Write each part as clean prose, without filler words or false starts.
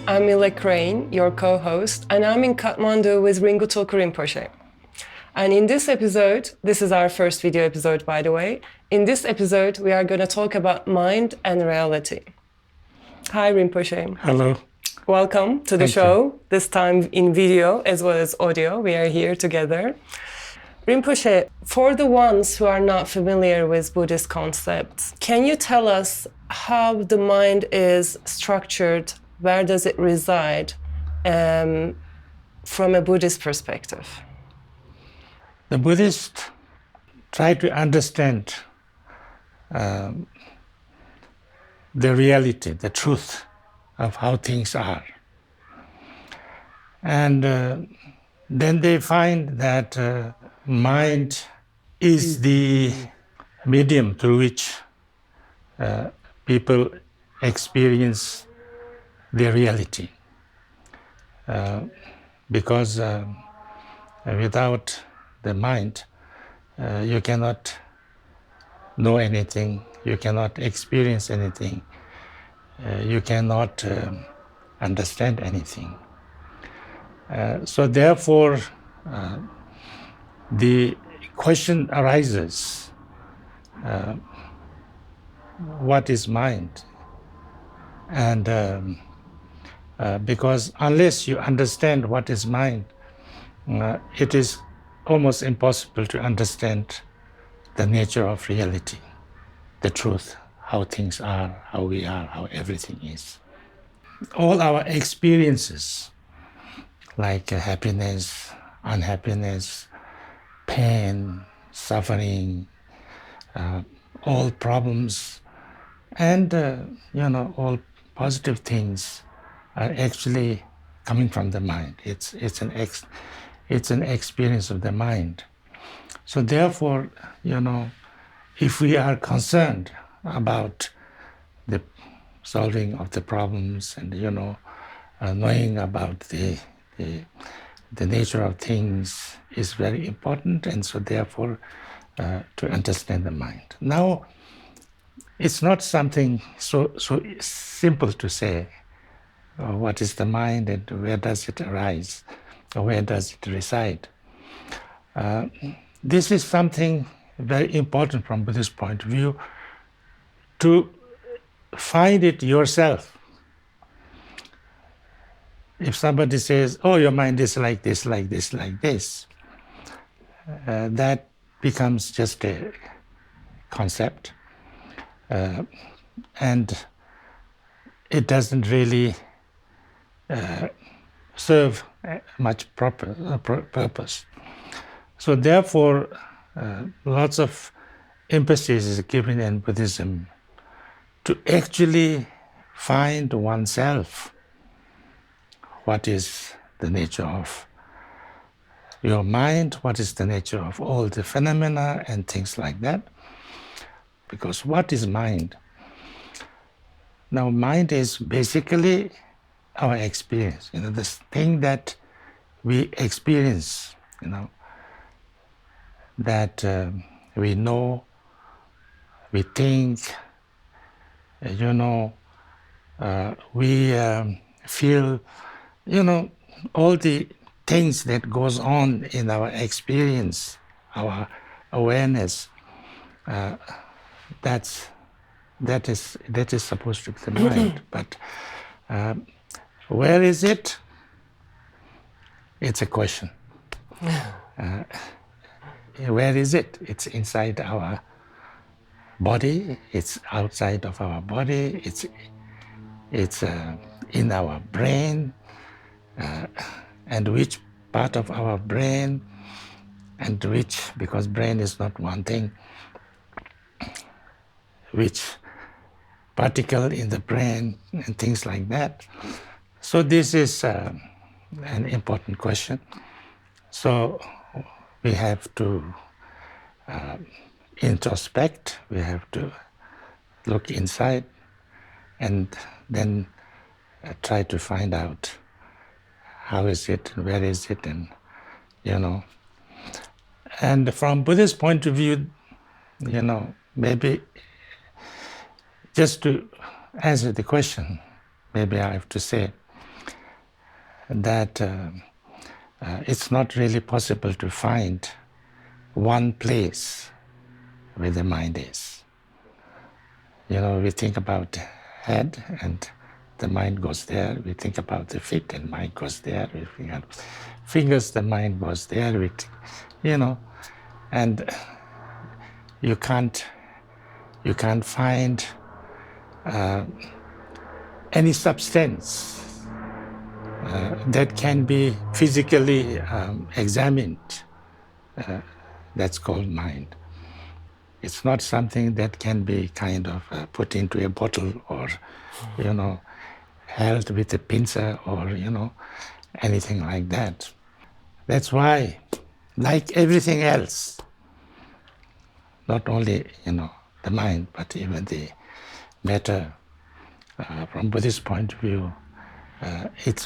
I'm Ela Crain, your co-host, and I'm in Kathmandu with Ringu Tulku Rinpoche. And in this episode, this is our first video episode, by the way. In this episode, we are going to talk about mind and reality. Hi, Rinpoche. Hello. Welcome to the show, this time in video as well as audio. We are here together. Rinpoche, for the ones who are not familiar with Buddhist concepts, can you tell us how the mind is structured? Where does it reside from a Buddhist perspective? The Buddhists try to understand the reality, the truth of how things are. And then they find that mind is the medium through which people experience their reality. Because without the mind, you cannot know anything, you cannot experience anything, you cannot understand anything. So therefore, the question arises, what is mind? And because unless you understand what is mind, it is almost impossible to understand the nature of reality, the truth, how things are, how we are, how everything is. All our experiences, like happiness, unhappiness, pain, suffering, all problems, and all positive things are actually coming from the mind. It's an experience of the mind. So therefore, if we are concerned about the solving of the problems and knowing about the nature of things is very important, and so therefore to understand the mind. Now, it's not something so simple to say what is the mind and where does it arise or where does it reside. This is something very important from Buddhist point of view, to find it yourself. If somebody says, oh, your mind is like this, like this, like this, that becomes just a concept. And it doesn't really serve much purpose. So therefore, lots of emphasis is given in Buddhism to actually find oneself. What is the nature of your mind? What is the nature of all the phenomena and things like that? Because what is mind? Now, mind is basically our experience, this thing that we experience, that we know, we think, we feel, all the things that goes on in our experience, our awareness. That is supposed to be the mind. But where is it? It's a question. Where is it? It's inside our body. It's outside of our body. It's in our brain. And which part of our brain, and which, because brain is not one thing, which particle in the brain and things like that. So this is an important question. So we have to introspect, we have to look inside, and then try to find out how is it, where is it, and And from Buddhist point of view, maybe just to answer the question, maybe I have to say that it's not really possible to find one place where the mind is. You know, we think about the head and the mind goes there. We think about the feet and mind goes there. We think about fingers, the mind goes there. You know, and you can't find any substance that can be physically examined. That's called mind. It's not something that can be kind of put into a bottle or, you know, held with a pincer or, you know, anything like that. That's why, like everything else, not only, you know, the mind, but even the matter, from Buddhist point of view, it's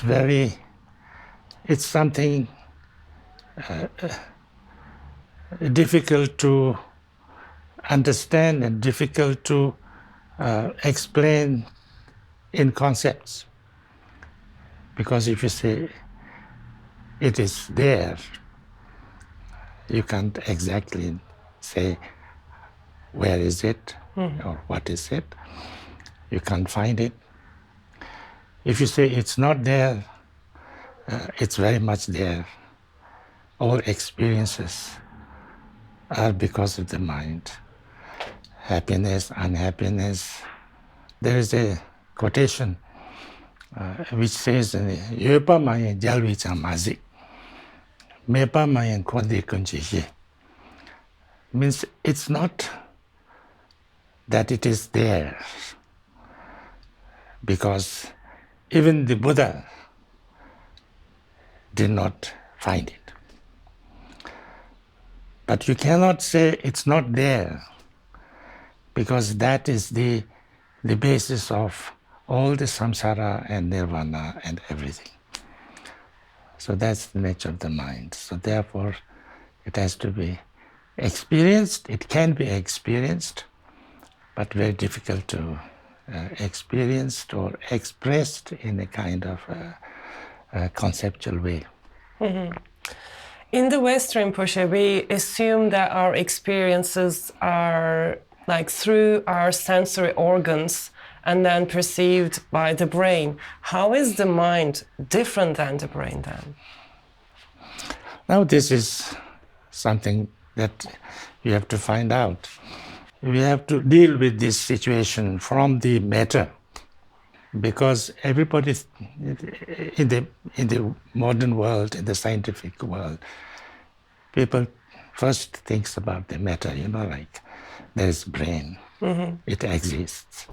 something difficult to understand and difficult to explain in concepts. Because if you say it is there, you can't exactly say where is it or what is it. You can't find it. If you say it's not there, it's very much there. All experiences are because of the mind. Happiness, unhappiness. There is a quotation which says, Yepa mayen Gyalwa cha mazik, mepa mayen konde kunji. Means it's not that it is there, because even the Buddha did not find it. But you cannot say it's not there, because that is the basis of all the samsara and nirvana and everything. So that's the nature of the mind. So therefore, it has to be experienced. It can be experienced, but very difficult to experienced or expressed in a kind of conceptual way. Mm-hmm. In the West, Rinpoche, we assume that our experiences are like through our sensory organs and then perceived by the brain. How is the mind different than the brain then? Now this is something that you have to find out. We have to deal with this situation from the matter, because everybody in the modern world, in the scientific world, people first thinks about the matter, you know, like there is brain, it exists.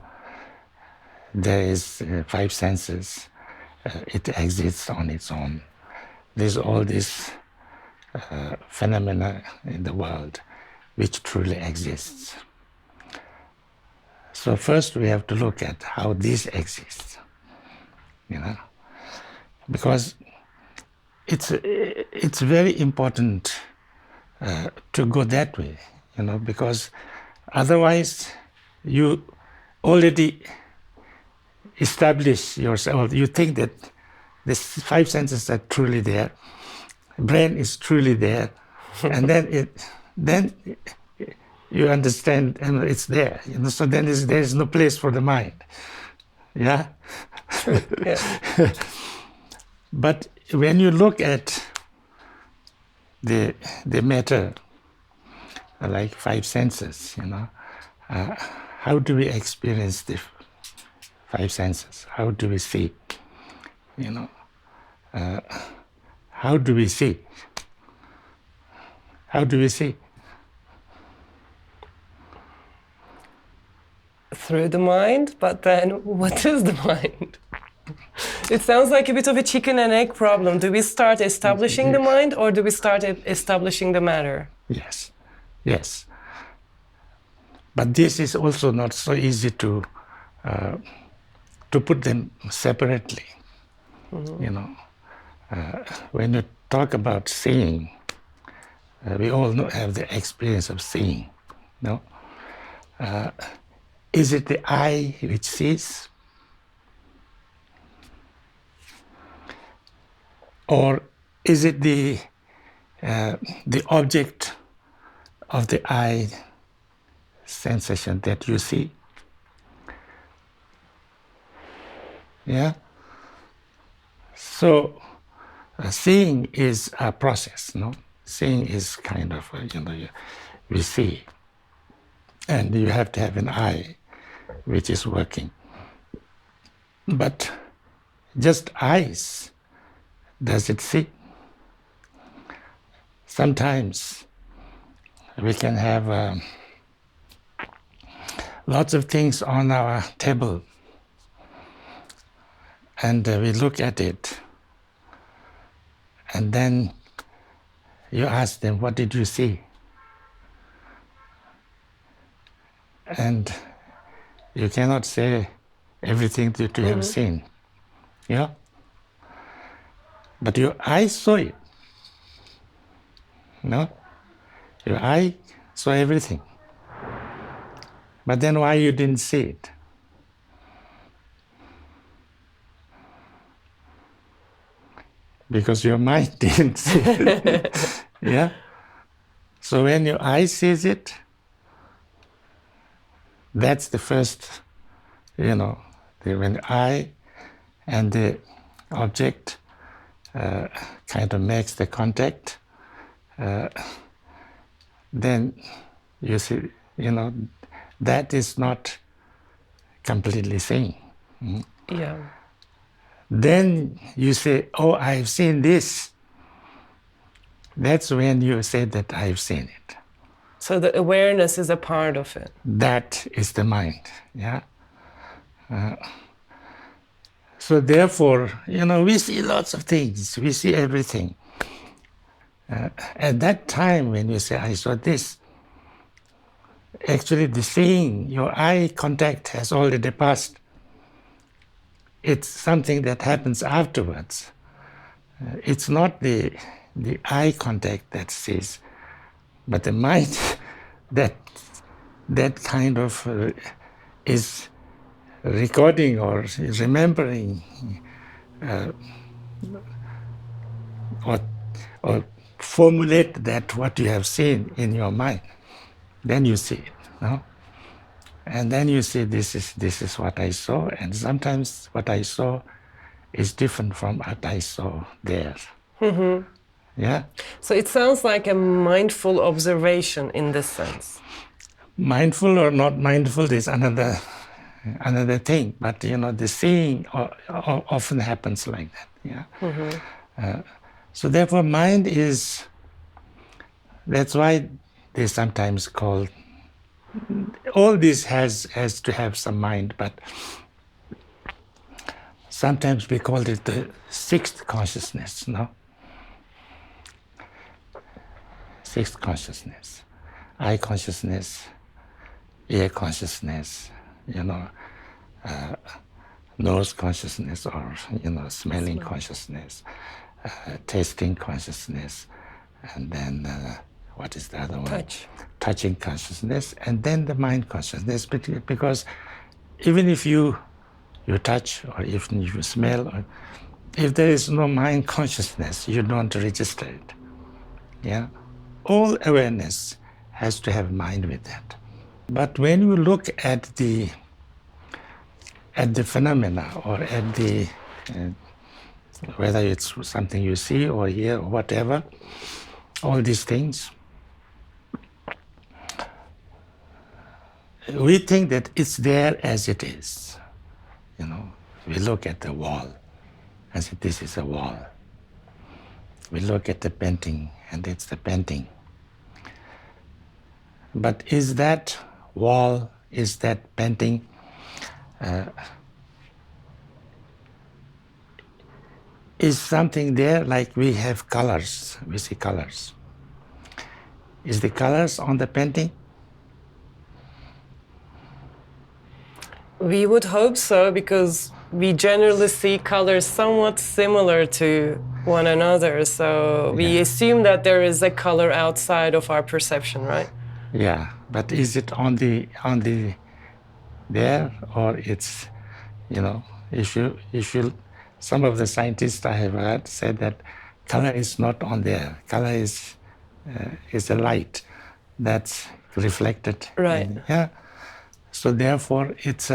There is five senses, it exists on its own. There's all these phenomena in the world which truly exists. So first we have to look at how this exists, you know, because it's very important to go that way, you know, because otherwise you already establish yourself. You think that the five senses are truly there, brain is truly there, and then you understand, and it's there. You know, so then there is no place for the mind. Yeah. True. Yeah. But when you look at the matter, like five senses, you know, how do we experience the five senses? How do we see? You know, how do we see? How do we see? Through the mind, but then what is the mind? It sounds like a bit of a chicken and egg problem. Do we start establishing the mind, or do we start establishing the matter? Yes, yes. But this is also not so easy to put them separately. You know, when you talk about seeing, we all have the experience of seeing. No, is it the eye which sees? Or is it the object of the eye sensation that you see? Yeah? So seeing is a process, no? Seeing is kind of, we see. And you have to have an eye which is working. But just eyes, does it see? Sometimes we can have lots of things on our table, and we look at it, and then you ask them, what did you see? And you cannot say everything that you have seen. Yeah? But your eyes saw it. No? Your eye saw everything. But then why you didn't see it? Because your mind didn't see it. Yeah? So when your eye sees it, that's the first, when the eye and the object kind of makes the contact, then you see, that is not completely seeing. Yeah. Then you say, oh, I've seen this. That's when you say that I've seen it. So the awareness is a part of it. That is the mind, yeah? So therefore, we see lots of things, we see everything. At that time when you say, I saw this, actually the seeing, your eye contact has already passed. It's something that happens afterwards. It's not the eye contact that sees, but the mind that kind of is recording or remembering or formulate that what you have seen in your mind. Then you see it, no? And then you see this is what I saw, and sometimes what I saw is different from what I saw there. Mm-hmm. Yeah? So it sounds like a mindful observation in this sense. Mindful or not mindful is another thing, but the seeing often happens like that. Yeah. Mm-hmm. So therefore, mind is. That's why they sometimes call. All this has to have some mind, but sometimes we call it the sixth consciousness. No. Sixth consciousness, eye consciousness, ear consciousness, nose consciousness, or smelling consciousness, tasting consciousness, and then what is the other one? Touching consciousness, and then the mind consciousness. Because even if you touch, or even if you smell, or if there is no mind consciousness, you don't register it. Yeah. All awareness has to have mind with that. But when you look at the phenomena, or at the whether it's something you see or hear or whatever, all these things, we think that it's there as it is. We look at the wall and say, this is a wall. We look at the painting and it's the painting. But is that wall, is that painting is something there like we have colors, we see colors. Is the colors on the painting? We would hope so, because we generally see colors somewhat similar to one another. So we assume that there is a color outside of our perception, right? Yeah, but is it on the there, or it's, if you some of the scientists I have heard said that color is not on there. Color is a light that's reflected. Right. So therefore, it's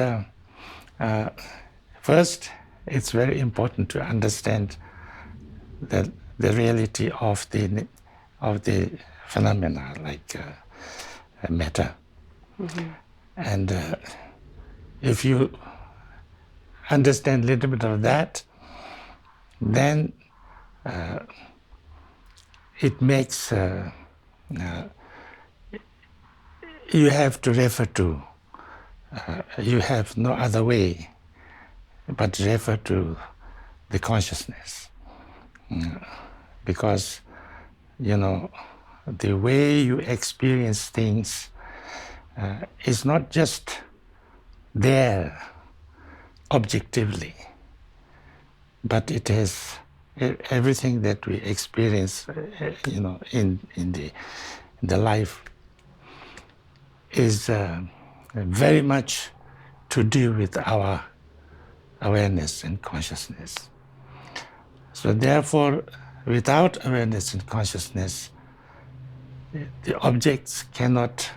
first, it's very important to understand the reality of the phenomena like matter. Mm-hmm. And if you understand a little bit of that, then it makes you have to refer to, you have no other way but refer to the consciousness. Because, the way you experience things is not just there objectively, but it is everything that we experience, in the life is very much to do with our awareness and consciousness. So therefore, without awareness and consciousness, the objects cannot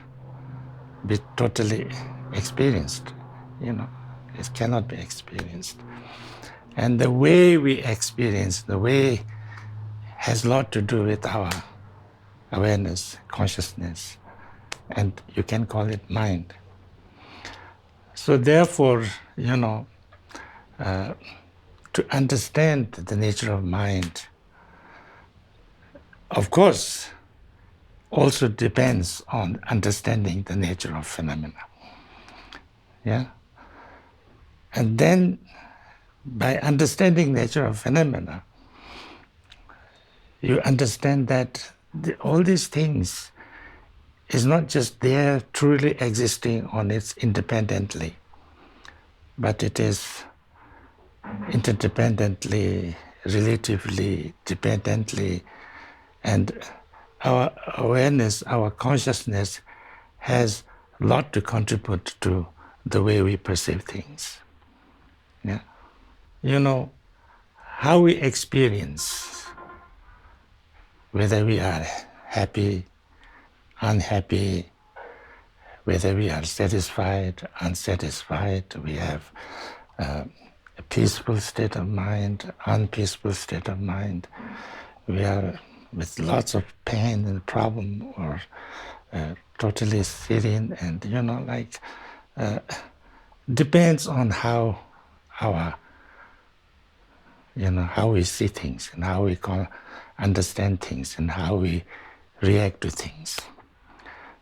be totally experienced. It cannot be experienced. And the way we experience, the way has a lot to do with our awareness, consciousness, and you can call it mind. So therefore, to understand the nature of mind, of course, also depends on understanding the nature of phenomena. And then, by understanding nature of phenomena, you understand that all these things is not just there truly existing on its independently, but it is interdependently, relatively, dependently, and our awareness, our consciousness has a lot to contribute to the way we perceive things. How we experience, whether we are happy, unhappy, whether we are satisfied, unsatisfied, we have a peaceful state of mind, unpeaceful state of mind, we are with lots of pain and problem, or totally serene, and depends on how our how we see things and how we understand things and how we react to things.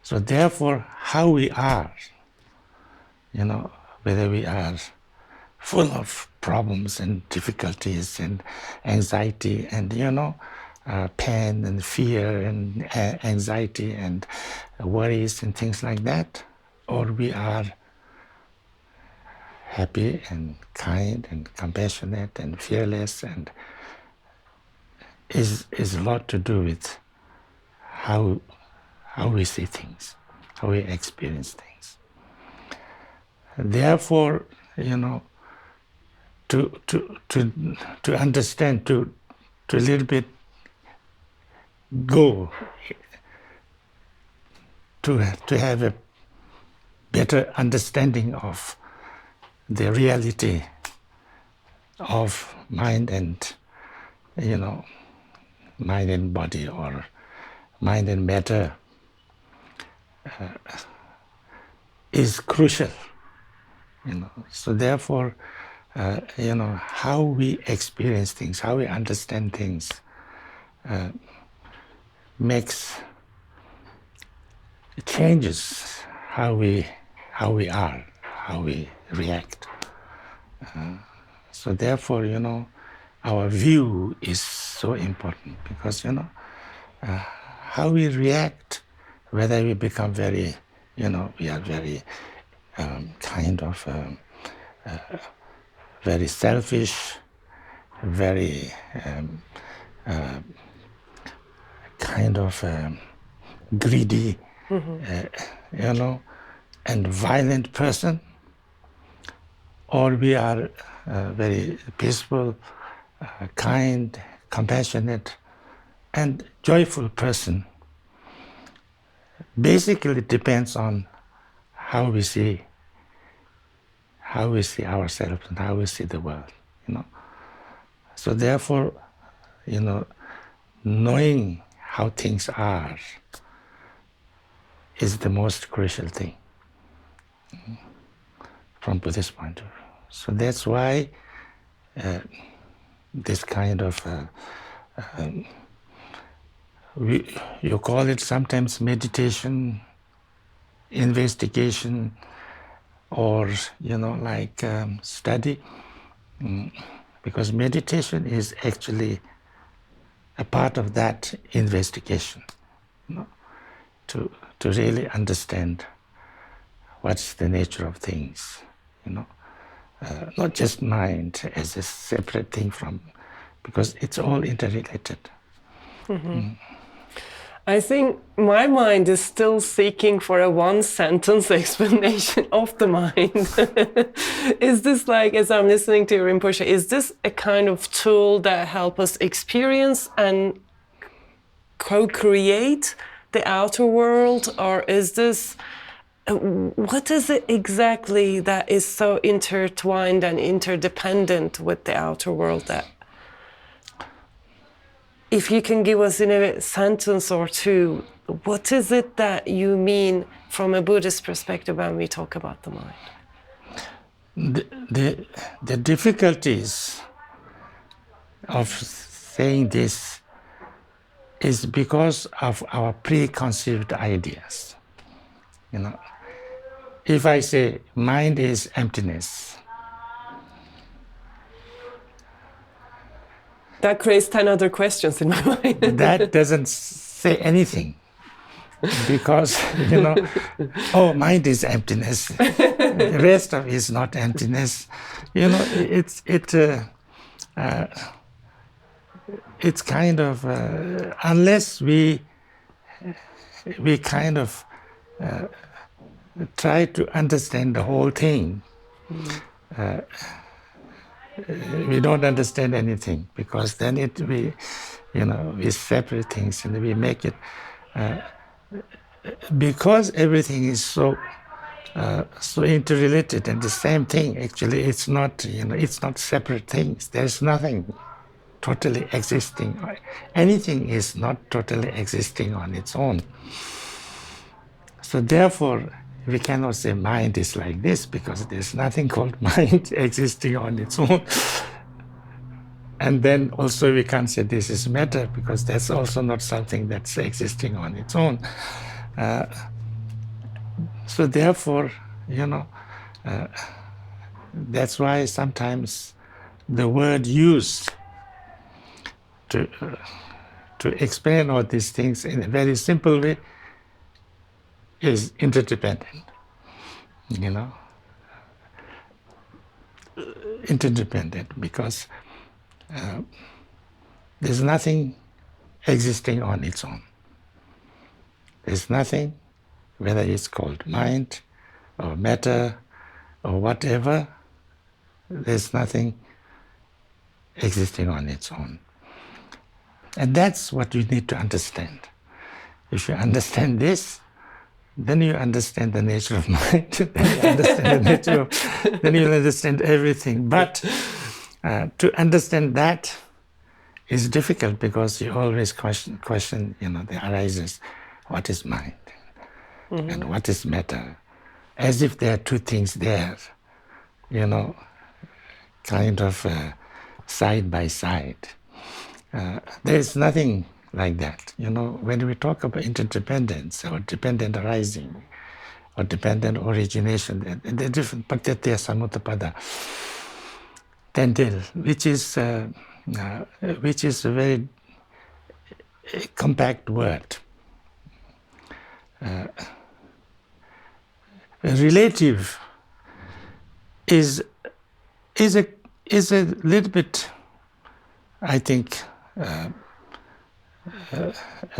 So therefore, how we are, whether we are full of problems and difficulties and anxiety and pain and fear and anxiety and worries and things like that, or we are happy and kind and compassionate and fearless, and is a lot to do with how we see things, how we experience things. Therefore, to understand, to a little bit go to have a better understanding of the reality of mind and mind and body, or mind and matter, is crucial. So therefore, how we experience things, how we understand things, changes how we are, how we react. So therefore, our view is so important, because how we react, whether we become very, we are very kind of very selfish, very kind of greedy, and violent person, or we are very peaceful, kind, compassionate, and joyful person basically depends on how we see ourselves and how we see the world, So therefore, knowing how things are is the most crucial thing from Buddhist point of view. So that's why this kind of you call it sometimes meditation, investigation, or study, because meditation is actually a part of that investigation, to really understand what's the nature of things, not just mind as a separate thing because it's all interrelated. Mm-hmm. I think my mind is still seeking for a one-sentence explanation of the mind. Is this as I'm listening to Rinpoche, is this a kind of tool that helps us experience and co-create the outer world? Or is this, what is it exactly that is so intertwined and interdependent with the outer world that, if you can give us in a sentence or two, what is it that you mean from a Buddhist perspective when we talk about the mind? The difficulties of saying this is because of our preconceived ideas. If I say mind is emptiness, that creates 10 other questions in my mind. That doesn't say anything, because mind is emptiness. The rest of it is not emptiness. It's kind of unless we kind of try to understand the whole thing. We don't understand anything, because then we separate things and we make it because everything is so interrelated and the same thing. Actually, it's not separate things. There's nothing totally existing. Anything is not totally existing on its own. So therefore, we cannot say mind is like this, because there's nothing called mind existing on its own. And then also we can't say this is matter, because that's also not something that's existing on its own. So therefore, that's why sometimes the word used to explain all these things in a very simple way is interdependent, interdependent, because there's nothing existing on its own. There's nothing, whether it's called mind or matter or whatever, there's nothing existing on its own. And that's what you need to understand. If you understand this, then you understand the nature of mind. Then you'll understand everything. But to understand that is difficult, because you always question, the arises, what is mind and what is matter, as if there are two things there, kind of side by side. There's nothing like that. When we talk about interdependence or dependent arising or dependent origination, they're different. Patyatya samutapada, tendil, which is a very compact word. Relative is a little bit, I think, a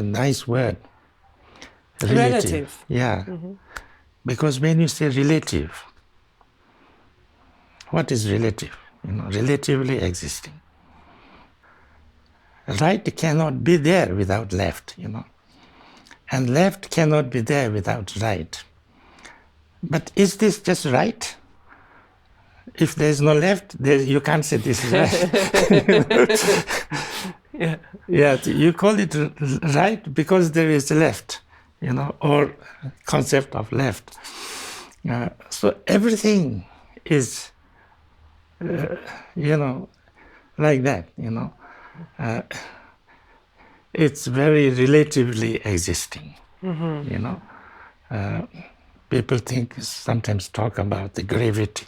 nice word. Relative. Yeah. Because when you say relative, what is relative? Relatively existing. right cannot be there without left, and left cannot be there without right. But is this just right? If there's no left, you can't say this is right. Yeah. Yeah, you call it right because there is left, or concept of left. So everything is, like that, it's very relatively existing, people sometimes talk about the gravity,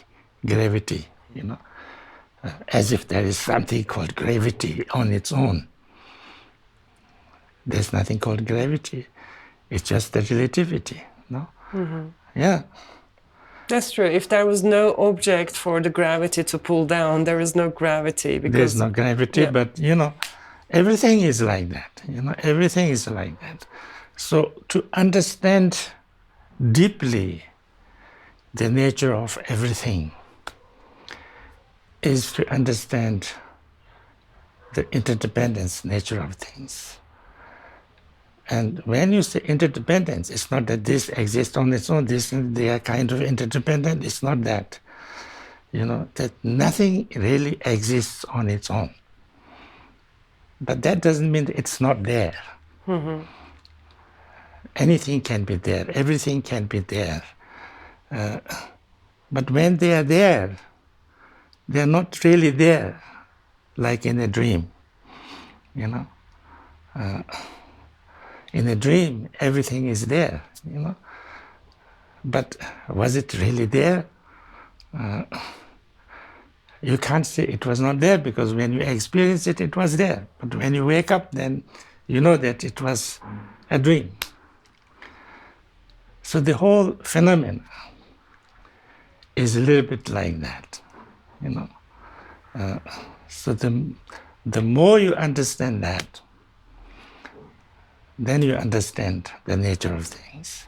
as if there is something called gravity on its own. There's nothing called gravity. It's just the relativity, no? Yeah. That's true. If there was no object for the gravity to pull down, there is no gravity. Because there's no gravity, yeah. But, everything is like that. Everything is like that. So to understand deeply the nature of everything is to understand the interdependence nature of things. And when you say interdependence, it's not that this exists on its own, they are kind of interdependent, it's not that. That nothing really exists on its own. But that doesn't mean it's not there. Mm-hmm. Anything can be there, everything can be there. But when they are there, they're not really there, like in a dream, in a dream, everything is there, But was it really there? You can't say it was not there, because when you experience it, it was there. But when you wake up, then you know that it was a dream. So the whole phenomenon is a little bit like that, So the more you understand that, then you understand the nature of things.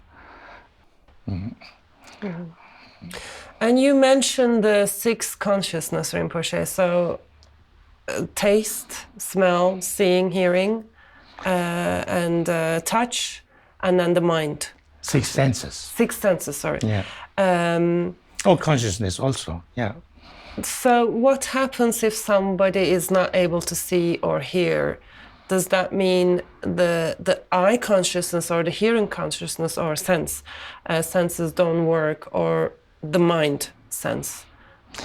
Mm-hmm. And you mentioned the six consciousness, Rinpoche. So taste, smell, seeing, hearing, and touch, and then the mind. Six senses. Six senses, sorry. Yeah. Consciousness also, yeah. So what happens if somebody is not able to see or hear? Does that mean the eye consciousness or the hearing consciousness or senses don't work, or the mind sense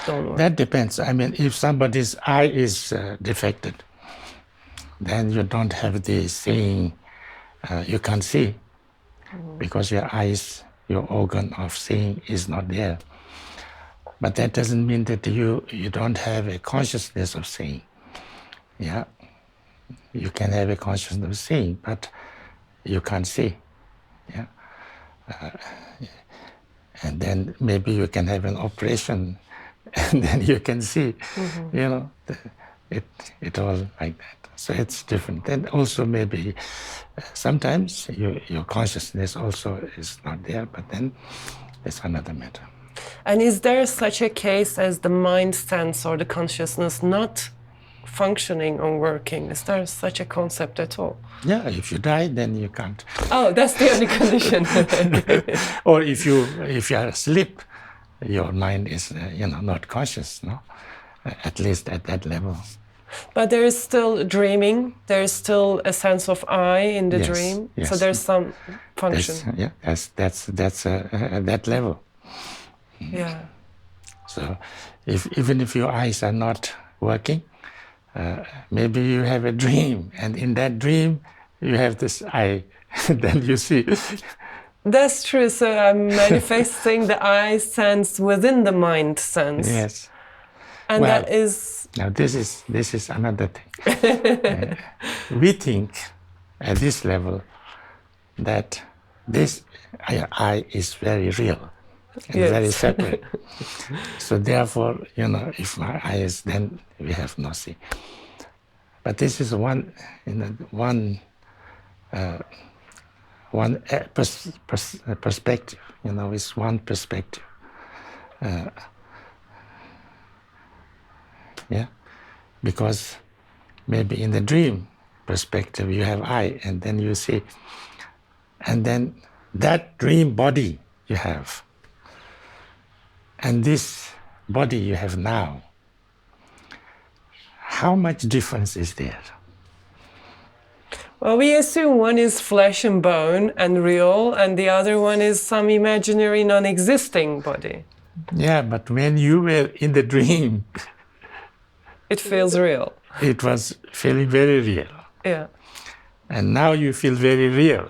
don't work? That depends. I mean, if somebody's eye is defected, then you don't have the seeing, you can't see, because your eyes, your organ of seeing is not there. But that doesn't mean that you don't have a consciousness of seeing. Yeah. You can have a consciousness of seeing, but you can't see. Yeah, and then maybe you can have an operation, and then you can see. Mm-hmm. It all like that. So it's different. And also maybe sometimes your consciousness also is not there, but then it's another matter. And is there such a case as the mind sense or the consciousness not functioning or working? Is there such a concept at all? Yeah, if you die, then you can't. Oh, that's the only condition. Or if you are asleep, your mind is not conscious, no, at least at that level. But there is still dreaming. There is still a sense of I in the dream. Yes. So there's some function. That's that level. Yeah. So even if your eyes are not working, maybe you have a dream, and in that dream you have this eye, then you see. That's true. So I'm manifesting the eye sense within the mind sense. Yes. And that is. Now this is another thing. We think at this level that this eye is very real and very separate. So therefore, if my eye is, then we have no see. But this is one perspective. It's one perspective. Because maybe in the dream perspective, you have I, and then you see, and then that dream body you have, and this body you have now, how much difference is there? Well, we assume one is flesh and bone and real, and the other one is some imaginary non-existing body. Yeah, but when you were in the dream, it feels real. It was feeling very real. Yeah. And now you feel very real.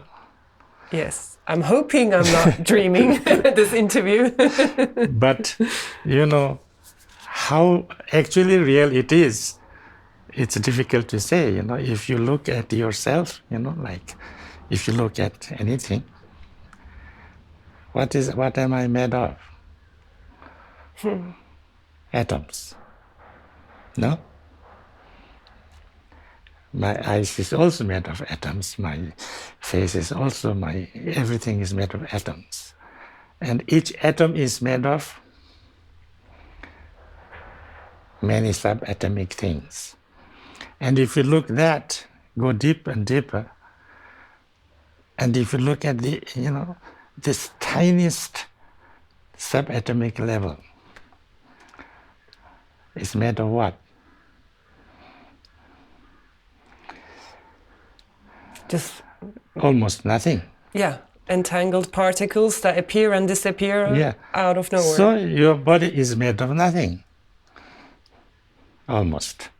Yes. I'm hoping I'm not dreaming this interview. But, you know, how actually real it is, it's difficult to say. You know, if you look at yourself, you know, like if you look at anything, what am I made of? Atoms. No? My eyes is also made of atoms. My face is also everything is made of atoms. And each atom is made of many subatomic things. And if you look that, go deeper and deeper, and if you look at the, you know, this tiniest subatomic level, it's made of what? Just almost nothing. Yeah, entangled particles that appear and disappear out of nowhere. So your body is made of nothing, almost.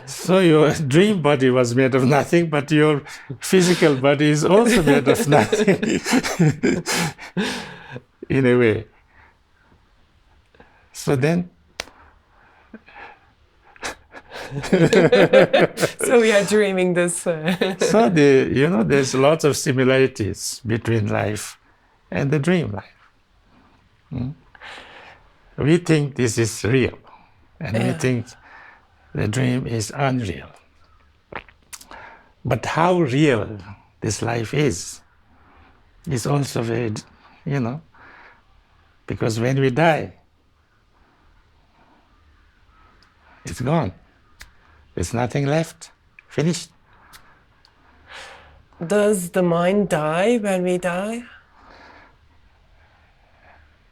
So your dream body was made of nothing, but your physical body is also made of nothing, in a way. So then, so we are dreaming this. So you know, there's lots of similarities between life and the dream life. We think this is real, and we think the dream is unreal. But how real this life is also very, you know, because when we die, it's gone. There's nothing left. Finished. Does the mind die when we die?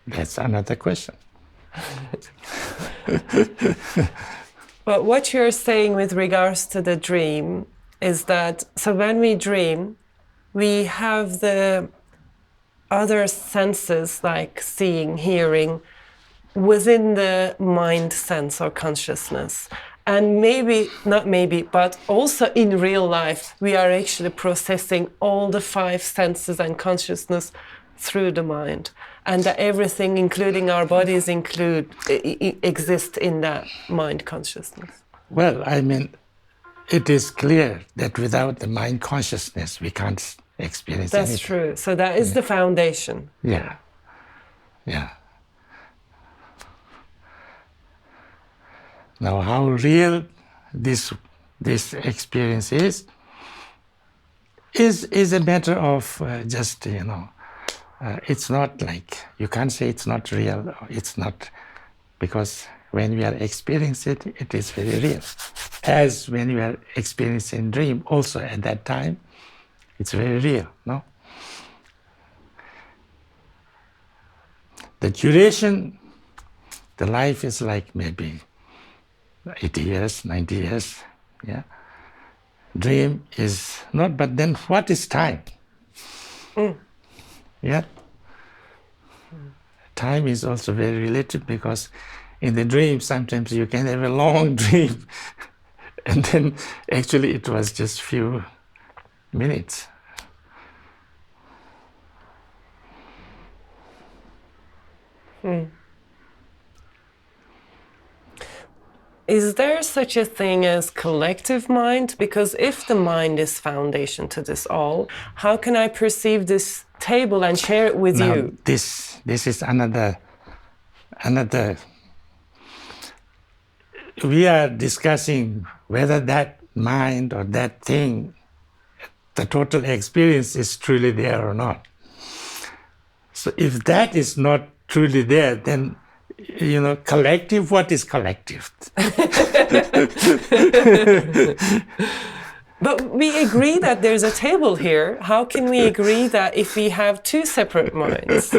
That's another question. But what you're saying with regards to the dream is that, so when we dream, we have the other senses like seeing, hearing, within the mind sense or consciousness. And maybe, not maybe, but also in real life, we are actually processing all the 5 senses and consciousness through the mind. And that everything, including our bodies, exist in that mind consciousness. Well, I mean, it is clear that without the mind consciousness, we can't experience anything. That's true. So that is the foundation. Yeah. Now, how real this experience is a matter of just, you know, it's not like, you can't say it's not real, or it's not, because when we are experiencing it, it is very real. As when we are experiencing dream, also at that time, it's very real, no? The duration, the life is like maybe 80 years, 90 years, yeah? Dream is not, but then what is time? Yeah? Time is also very relative, because in the dream, sometimes you can have a long dream, and then actually it was just few minutes. Is there such a thing as collective mind? Because if the mind is foundation to this all, how can I perceive this table and share it with you? This is another. We are discussing whether that mind or that thing, the total experience is truly there or not. So if that is not truly there, then, you know, collective, what is collective? But we agree that there's a table here. How can we agree that if we have two separate minds,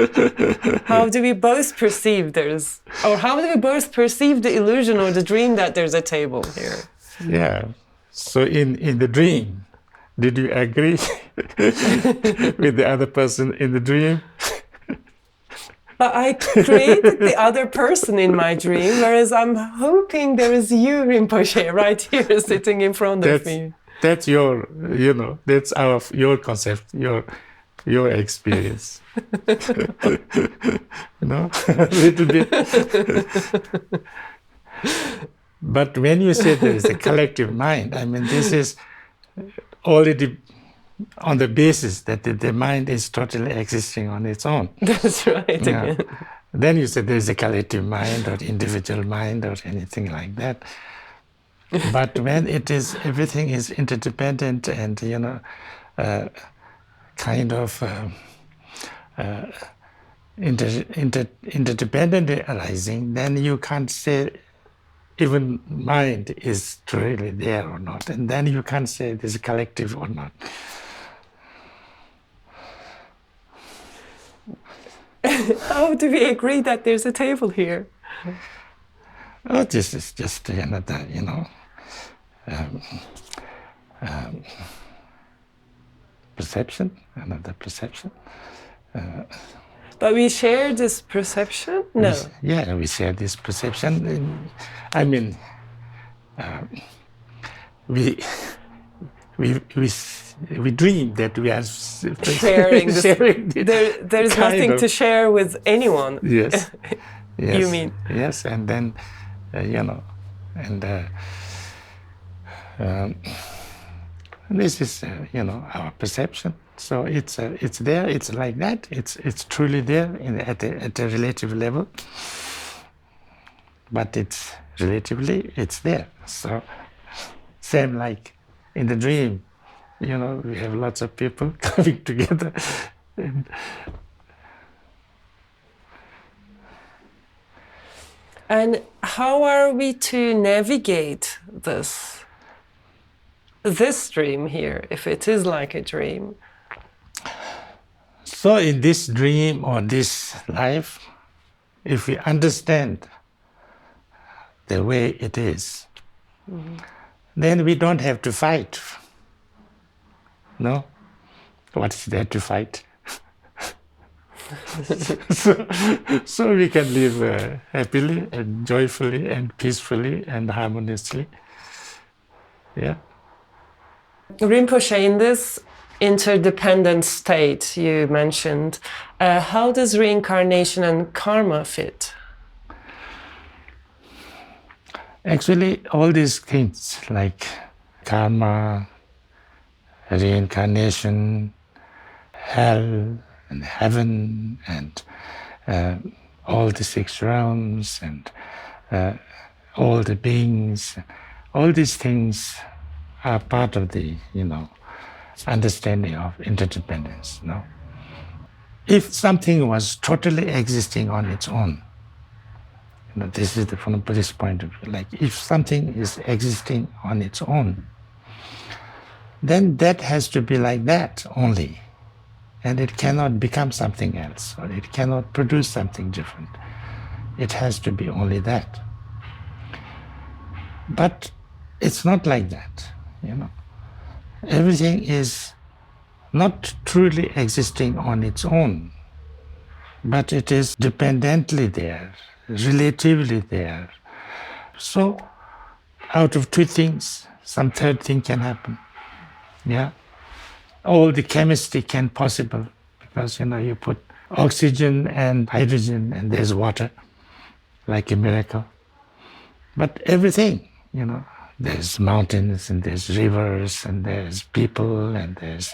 how do we both perceive how do we both perceive the illusion or the dream that there's a table here? Yeah. So in the dream, did you agree with the other person in the dream? But I created the other person in my dream, whereas I'm hoping there is you, Rinpoche, right here sitting in front of me. That's your, that's your concept, your experience. A little bit. But when you say there is a collective mind, I mean, this is already on the basis that the mind is totally existing on its own. That's right. Again. Then you say there is a collective mind or individual mind or anything like that. But when everything is interdependent and, kind of interdependently arising, then you can't say even mind is truly there or not. And then you can't say it is collective or not. How do we agree that there's a table here? Oh, this is just another, perception, another perception. But we share this perception? No. We share this perception. I mean, we dream that we are sharing this. There is nothing to share with anyone. Yes. Yes. You mean? Yes, and then, this is, our perception. So it's there. It's like that. It's truly there at a relative level. But it's there. So same like in the dream, we have lots of people coming together. And how are we to navigate this dream here, if it is like a dream? So in this dream or this life, if we understand the way it is, then we don't have to fight. No? What is there to fight? so we can live happily and joyfully and peacefully and harmoniously. Yeah. Rinpoche, in this interdependent state you mentioned, how does reincarnation and karma fit? Actually, all these things like karma, reincarnation, hell, and heaven, and all the six realms, and all the beings, all these things are part of the, understanding of interdependence. No? If something was totally existing on its own, this is from a Buddhist point of view, like if something is existing on its own, then that has to be like that only. And it cannot become something else, or it cannot produce something different. It has to be only that. But it's not like that, Everything is not truly existing on its own, but it is dependently there, relatively there. So, out of two things, some third thing can happen. Yeah. All the chemistry can possible because, you put oxygen and hydrogen and there's water, like a miracle. But everything, there's mountains and there's rivers and there's people and there's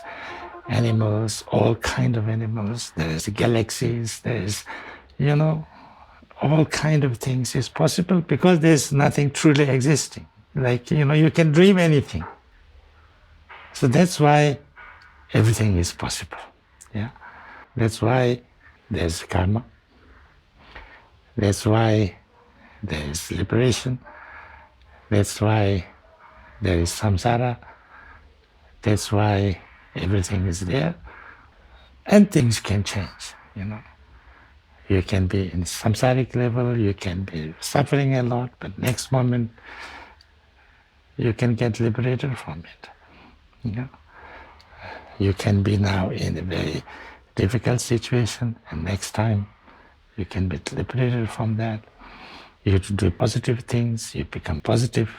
animals, all kind of animals. There's galaxies, there's, all kind of things is possible because there's nothing truly existing. Like, you can dream anything. So that's why everything is possible. Yeah, that's why there's karma. That's why there is liberation. That's why there is samsara. That's why everything is there. And things can change, You can be in samsaric level, you can be suffering a lot, but next moment you can get liberated from it. You can be now in a very difficult situation, and next time you can be liberated from that. You have to do positive things, you become positive.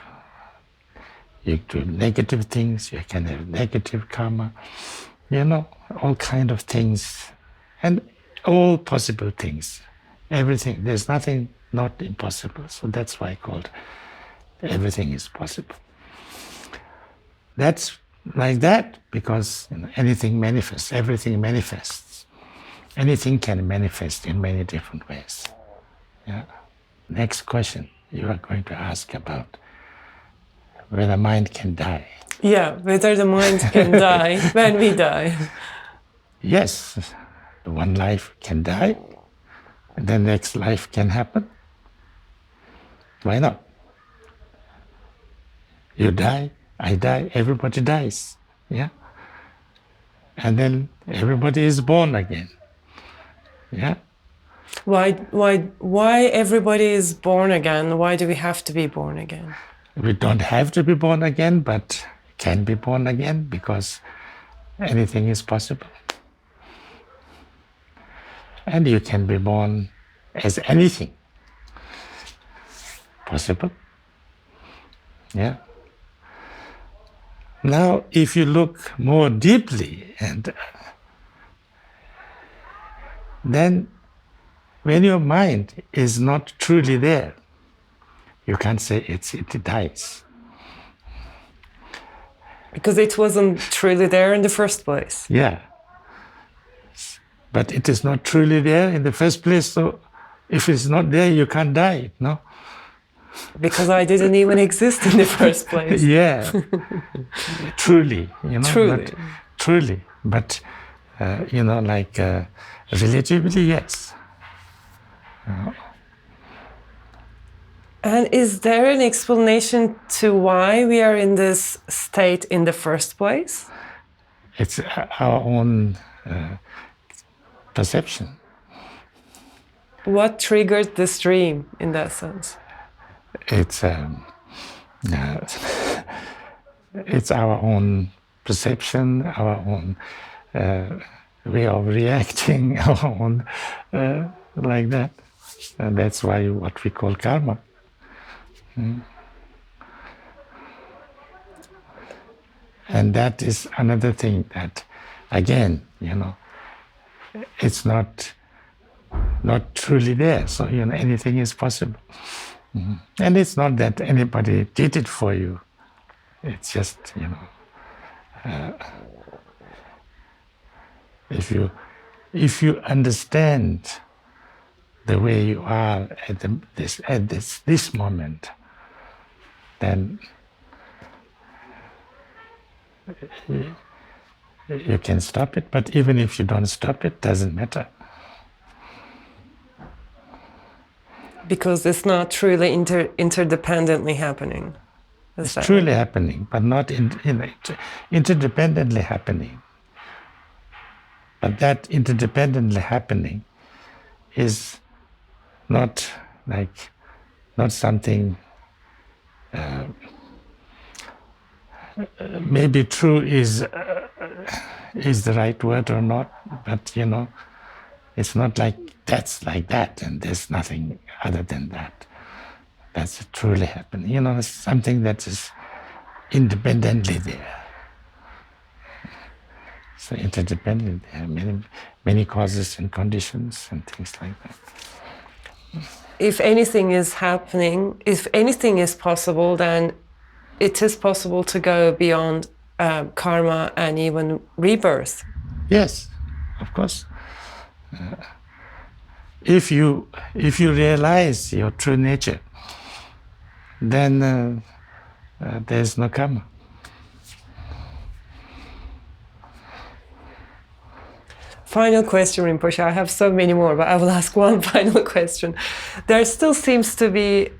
You do negative things, you can have negative karma. All kind of things, and all possible things. Everything, there's nothing not impossible. So that's why I called everything is possible. That's like that because anything manifests, everything manifests. Anything can manifest in many different ways. Yeah. Next question you are going to ask about whether mind can die. Yeah, whether the mind can die when we die. Yes, one life can die, and the next life can happen. Why not? You die, I die, everybody dies. Yeah? And then everybody is born again. Yeah? Why everybody is born again? Why do we have to be born again? We don't have to be born again, but can be born again because anything is possible. And you can be born as anything. Possible. Yeah. Now, if you look more deeply, and then when your mind is not truly there, you can't say it dies. Because it wasn't truly there in the first place. Yeah. But it is not truly there in the first place, so if it's not there, you can't die, no? Because I didn't even exist in the first place. Yeah. Truly, Truly. Truly. But, relatively, yes. And is there an explanation to why we are in this state in the first place? It's our own perception. What triggered this dream in that sense? It's our own perception, our own way of reacting, our own like that. And that's why what we call karma. And that is another thing that, again, it's not truly there. So, anything is possible. And it's not that anybody did it for you. It's just, if you understand the way you are at this moment, then you can stop it. But even if you don't stop it, doesn't matter. Because it's not truly interdependently happening. It's truly happening, but not interdependently happening. But that interdependently happening is not something. Maybe true is the right word or not, but it's not that's like that, and there's nothing other than that. That's truly happening. It's something that is independently there. So interdependent, there are many causes and conditions and things like that. If anything is happening, if anything is possible, then it is possible to go beyond karma and even rebirth. Yes, of course. If you realize your true nature, then there's no karma. Final question, Rinpoche. I have so many more, but I will ask one final question. There still seems to be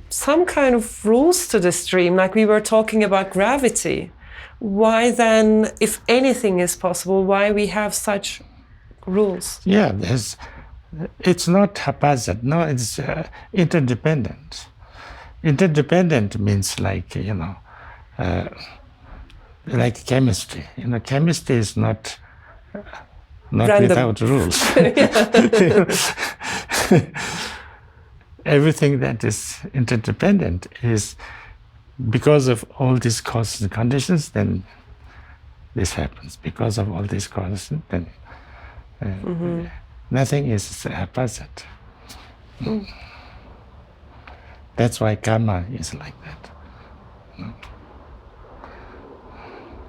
some kind of rules to the stream, like we were talking about gravity. Why then, if anything is possible, why we have such rules? Yeah, it's not haphazard. No, it's interdependent. Interdependent means like, like chemistry. Chemistry is not without rules. Everything that is interdependent is because of all these causes and conditions, then this happens. Because of all these causes, then nothing is haphazard. That's why karma is like that.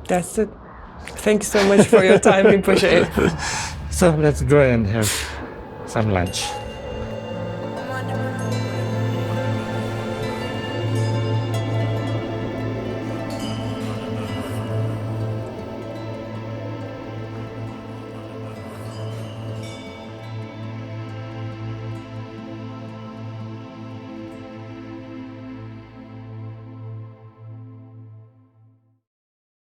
That's it. Thank you so much for your time, Rinpoche. So let's go and have some lunch.